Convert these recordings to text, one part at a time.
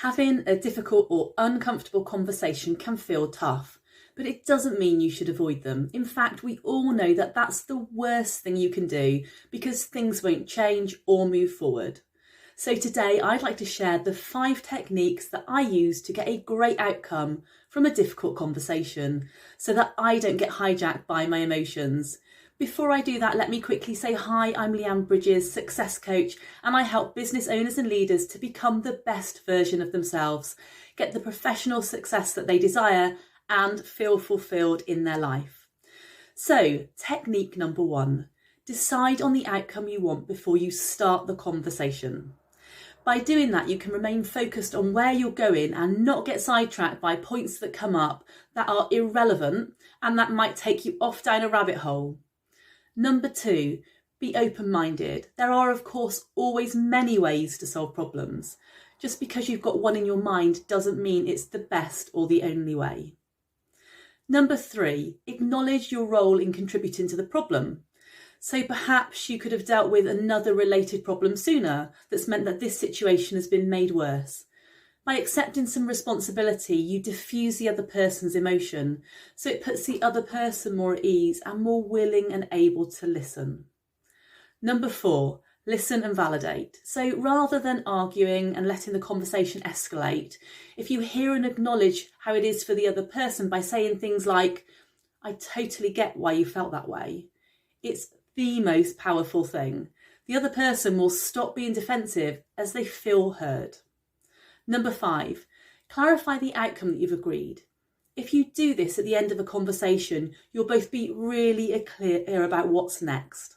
Having a difficult or uncomfortable conversation can feel tough, but it doesn't mean you should avoid them. In fact, we all know that that's the worst thing you can do because things won't change or move forward. So today I'd like to share the 5 techniques that I use to get a great outcome from a difficult conversation so that I don't get hijacked by my emotions. Before I do that, let me quickly say hi, I'm Leanne Bridges, success coach, and I help business owners and leaders to become the best version of themselves, get the professional success that they desire, and feel fulfilled in their life. So, technique number 1, decide on the outcome you want before you start the conversation. By doing that, you can remain focused on where you're going and not get sidetracked by points that come up that are irrelevant and that might take you off down a rabbit hole. Number 2, be open-minded. There are, of course, always many ways to solve problems. Just because you've got one in your mind doesn't mean it's the best or the only way. Number 3, acknowledge your role in contributing to the problem. So perhaps you could have dealt with another related problem sooner that's meant that this situation has been made worse. By accepting some responsibility, you diffuse the other person's emotion, so it puts the other person more at ease and more willing and able to listen. Number 4, listen and validate. So rather than arguing and letting the conversation escalate, if you hear and acknowledge how it is for the other person by saying things like, "I totally get why you felt that way," it's the most powerful thing. The other person will stop being defensive as they feel heard. Number 5, clarify the outcome that you've agreed. If you do this at the end of a conversation, you'll both be really clear about what's next.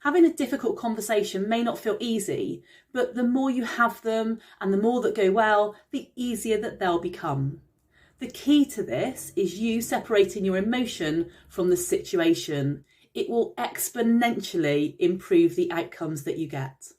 Having a difficult conversation may not feel easy, but the more you have them and the more that go well, the easier that they'll become. The key to this is you separating your emotion from the situation. It will exponentially improve the outcomes that you get.